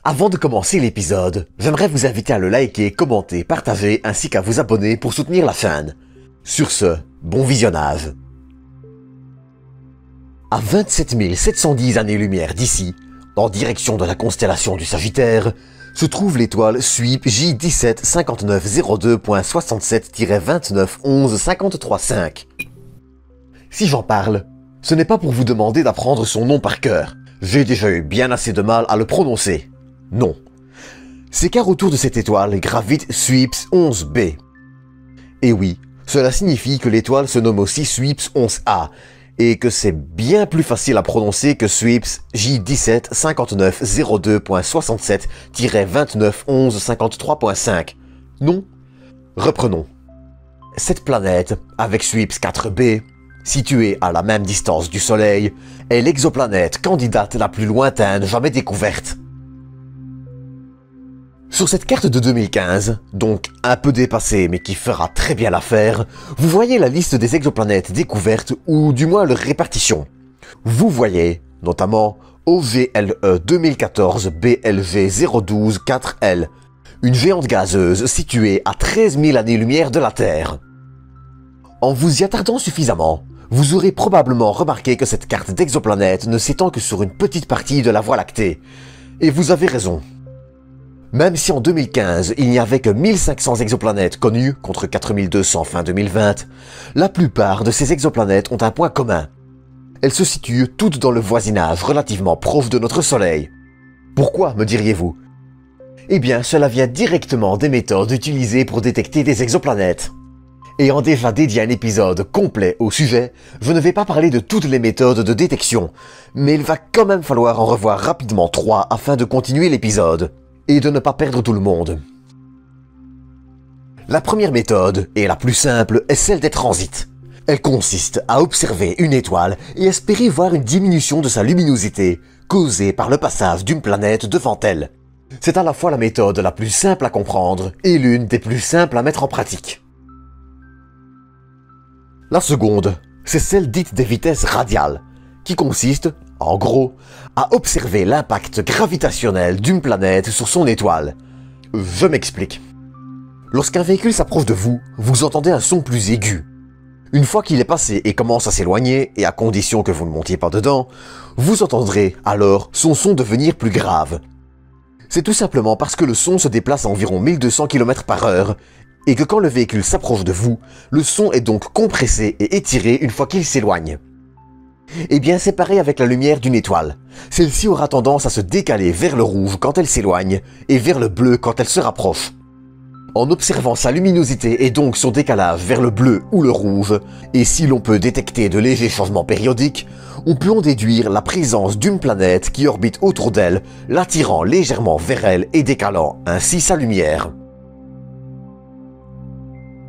Avant de commencer l'épisode, j'aimerais vous inviter à le liker, commenter, partager ainsi qu'à vous abonner pour soutenir la chaîne. Sur ce, bon visionnage. À 27 710 années-lumière d'ici, en direction de la constellation du Sagittaire, se trouve l'étoile SWEEP J175902.67-291153.5. Si j'en parle, ce n'est pas pour vous demander d'apprendre son nom par cœur. J'ai déjà eu bien assez de mal à le prononcer. Non. C'est car autour de cette étoile gravite SWEEPS 11b. Et oui, cela signifie que l'étoile se nomme aussi SWEEPS 11a, et que c'est bien plus facile à prononcer que SWEEPS J175902.67-291153.5. Non? Reprenons. Cette planète, avec SWEEPS 4b, située à la même distance du Soleil, est l'exoplanète candidate la plus lointaine jamais découverte. Sur cette carte de 2015, donc un peu dépassée mais qui fera très bien l'affaire, vous voyez la liste des exoplanètes découvertes ou du moins leur répartition. Vous voyez notamment OVLE 2014 BLV 012 4L, une géante gazeuse située à 13 000 années-lumière de la Terre. En vous y attardant suffisamment, vous aurez probablement remarqué que cette carte d'exoplanète ne s'étend que sur une petite partie de la Voie lactée. Et vous avez raison. Même si en 2015, il n'y avait que 1500 exoplanètes connues contre 4200 fin 2020, la plupart de ces exoplanètes ont un point commun. Elles se situent toutes dans le voisinage relativement proche de notre Soleil. Pourquoi, me diriez-vous? Eh bien, cela vient directement des méthodes utilisées pour détecter des exoplanètes. Ayant déjà dédié un épisode complet au sujet, je ne vais pas parler de toutes les méthodes de détection, mais il va quand même falloir en revoir rapidement 3 afin de continuer l'épisode. Et de ne pas perdre tout le monde. La première méthode, et la plus simple, est celle des transits. Elle consiste à observer une étoile et espérer voir une diminution de sa luminosité, causée par le passage d'une planète devant elle. C'est à la fois la méthode la plus simple à comprendre et l'une des plus simples à mettre en pratique. La seconde, c'est celle dite des vitesses radiales, qui consiste, en gros, à observer l'impact gravitationnel d'une planète sur son étoile. Je m'explique. Lorsqu'un véhicule s'approche de vous, vous entendez un son plus aigu. Une fois qu'il est passé et commence à s'éloigner, et à condition que vous ne montiez pas dedans, vous entendrez alors son son devenir plus grave. C'est tout simplement parce que le son se déplace à environ 1200 km/h, et que quand le véhicule s'approche de vous, le son est donc compressé et étiré une fois qu'il s'éloigne. Eh bien, c'est pareil avec la lumière d'une étoile. Celle-ci aura tendance à se décaler vers le rouge quand elle s'éloigne et vers le bleu quand elle se rapproche. En observant sa luminosité et donc son décalage vers le bleu ou le rouge, et si l'on peut détecter de légers changements périodiques, on peut en déduire la présence d'une planète qui orbite autour d'elle, l'attirant légèrement vers elle et décalant ainsi sa lumière.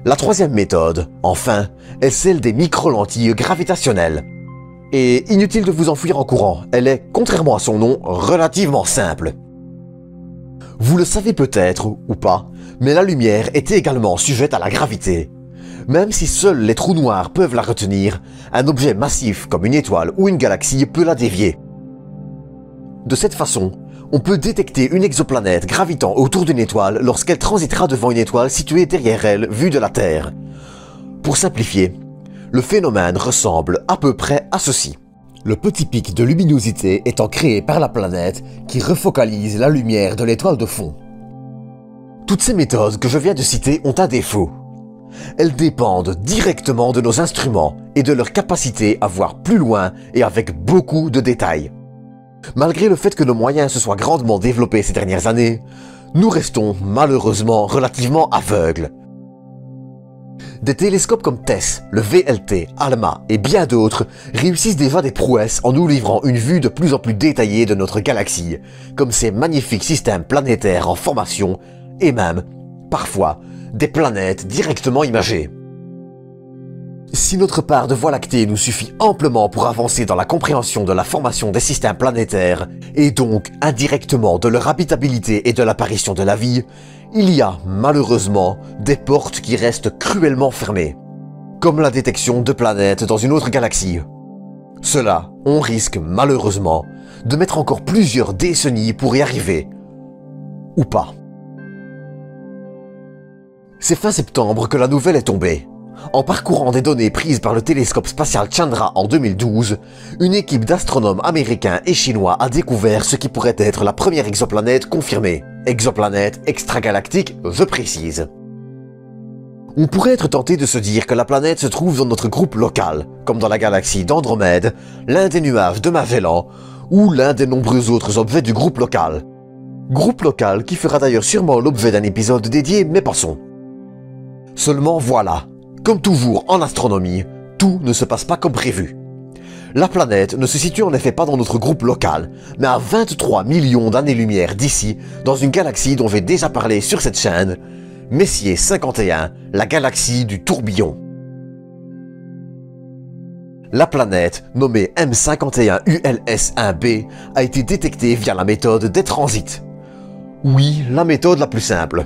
La troisième méthode, enfin, est celle des micro-lentilles gravitationnelles. Et inutile de vous enfuir en courant, elle est, contrairement à son nom, relativement simple. Vous le savez peut-être, ou pas, mais la lumière est également sujette à la gravité. Même si seuls les trous noirs peuvent la retenir, un objet massif comme une étoile ou une galaxie peut la dévier. De cette façon, on peut détecter une exoplanète gravitant autour d'une étoile lorsqu'elle transitera devant une étoile située derrière elle, vue de la Terre. Pour simplifier, le phénomène ressemble à peu près à ceci. Le petit pic de luminosité étant créé par la planète qui refocalise la lumière de l'étoile de fond. Toutes ces méthodes que je viens de citer ont un défaut. Elles dépendent directement de nos instruments et de leur capacité à voir plus loin et avec beaucoup de détails. Malgré le fait que nos moyens se soient grandement développés ces dernières années, nous restons malheureusement relativement aveugles. Des télescopes comme TESS, le VLT, ALMA et bien d'autres réussissent déjà des prouesses en nous livrant une vue de plus en plus détaillée de notre galaxie, comme ces magnifiques systèmes planétaires en formation et même, parfois, des planètes directement imagées. Si notre part de Voie lactée nous suffit amplement pour avancer dans la compréhension de la formation des systèmes planétaires et donc indirectement de leur habitabilité et de l'apparition de la vie, il y a malheureusement des portes qui restent cruellement fermées, comme la détection de planètes dans une autre galaxie. Cela, on risque malheureusement de mettre encore plusieurs décennies pour y arriver, ou pas. C'est fin septembre que la nouvelle est tombée. En parcourant des données prises par le télescope spatial Chandra en 2012, une équipe d'astronomes américains et chinois a découvert ce qui pourrait être la première exoplanète confirmée. Exoplanète extragalactique, je précise. On pourrait être tenté de se dire que la planète se trouve dans notre groupe local, comme dans la galaxie d'Andromède, l'un des nuages de Magellan, ou l'un des nombreux autres objets du groupe local. Groupe local qui fera d'ailleurs sûrement l'objet d'un épisode dédié, mais passons. Seulement voilà, comme toujours en astronomie, tout ne se passe pas comme prévu. La planète ne se situe en effet pas dans notre groupe local, mais à 23 millions d'années-lumière d'ici, dans une galaxie dont j'ai déjà parlé sur cette chaîne, Messier 51, la galaxie du tourbillon. La planète, nommée M51ULS1b, a été détectée via la méthode des transits. Oui, la méthode la plus simple.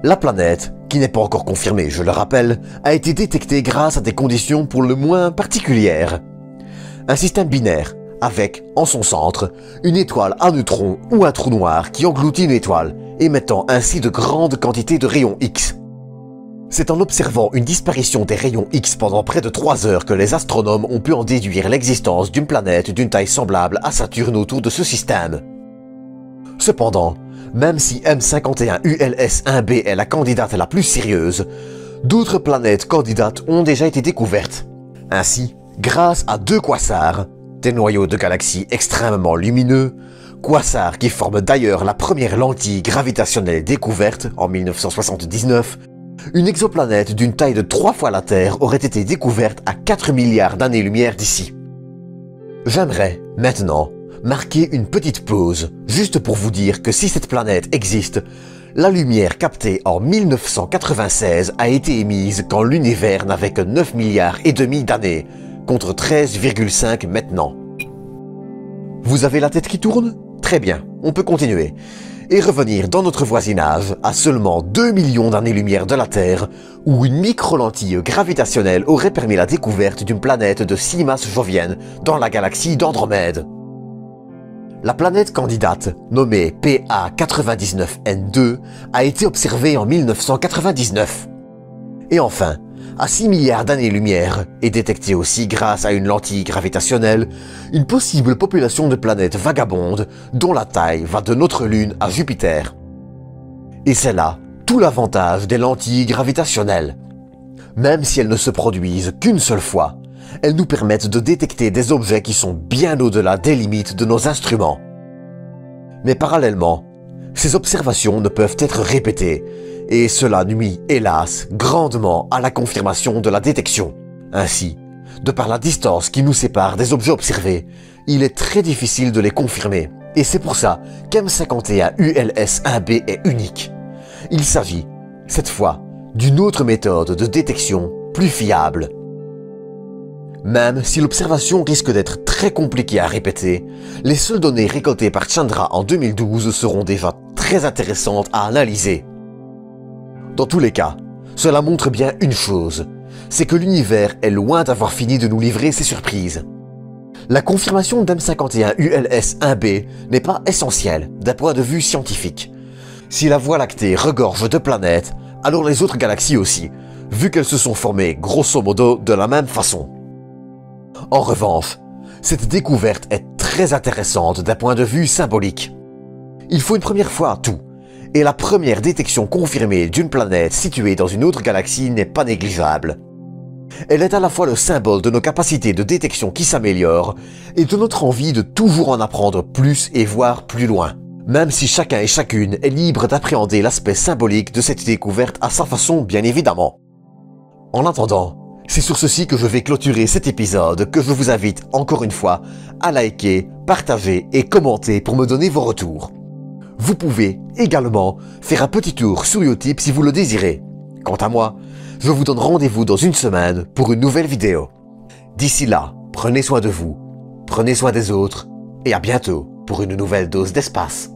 La planète, qui n'est pas encore confirmée, je le rappelle, a été détectée grâce à des conditions pour le moins particulières. Un système binaire, avec, en son centre, une étoile à neutrons ou un trou noir qui engloutit une étoile, émettant ainsi de grandes quantités de rayons X. C'est en observant une disparition des rayons X pendant près de 3 heures que les astronomes ont pu en déduire l'existence d'une planète d'une taille semblable à Saturne autour de ce système. Cependant, même si M51ULS1b est la candidate la plus sérieuse, d'autres planètes candidates ont déjà été découvertes. Ainsi, grâce à 2 quasars, des noyaux de galaxies extrêmement lumineux, quasars qui forment d'ailleurs la première lentille gravitationnelle découverte en 1979, une exoplanète d'une taille de 3 fois la Terre aurait été découverte à 4 milliards d'années-lumière d'ici. J'aimerais, maintenant, marquer une petite pause, juste pour vous dire que si cette planète existe, la lumière captée en 1996 a été émise quand l'univers n'avait que 9 milliards et demi d'années, contre 13,5 maintenant. Vous avez la tête qui tourne? Très bien, on peut continuer. Et revenir dans notre voisinage à seulement 2 millions d'années-lumière de la Terre, où une micro-lentille gravitationnelle aurait permis la découverte d'une planète de 6 masses joviennes dans la galaxie d'Andromède. La planète candidate, nommée PA99N2, a été observée en 1999. Et enfin, à 6 milliards d'années-lumière, et détectée aussi grâce à une lentille gravitationnelle, une possible population de planètes vagabondes dont la taille va de notre Lune à Jupiter. Et c'est là tout l'avantage des lentilles gravitationnelles. Même si elles ne se produisent qu'une seule fois, elles nous permettent de détecter des objets qui sont bien au-delà des limites de nos instruments. Mais parallèlement, ces observations ne peuvent être répétées, et cela nuit, hélas, grandement à la confirmation de la détection. Ainsi, de par la distance qui nous sépare des objets observés, il est très difficile de les confirmer, et c'est pour ça qu'M51ULS1b est unique. Il s'agit, cette fois, d'une autre méthode de détection plus fiable. Même si l'observation risque d'être très compliquée à répéter, les seules données récoltées par Chandra en 2012 seront déjà très intéressantes à analyser. Dans tous les cas, cela montre bien une chose, c'est que l'univers est loin d'avoir fini de nous livrer ses surprises. La confirmation d'M51ULS1b n'est pas essentielle d'un point de vue scientifique. Si la Voie lactée regorge de planètes, alors les autres galaxies aussi, vu qu'elles se sont formées grosso modo de la même façon. En revanche, cette découverte est très intéressante d'un point de vue symbolique. Il faut une première fois à tout, et la première détection confirmée d'une planète située dans une autre galaxie n'est pas négligeable. Elle est à la fois le symbole de nos capacités de détection qui s'améliorent et de notre envie de toujours en apprendre plus et voir plus loin, même si chacun et chacune est libre d'appréhender l'aspect symbolique de cette découverte à sa façon bien évidemment. En attendant, c'est sur ceci que je vais clôturer cet épisode que je vous invite encore une fois à liker, partager et commenter pour me donner vos retours. Vous pouvez également faire un petit tour sur Utip si vous le désirez. Quant à moi, je vous donne rendez-vous dans une semaine pour une nouvelle vidéo. D'ici là, prenez soin de vous, prenez soin des autres et à bientôt pour une nouvelle dose d'espace.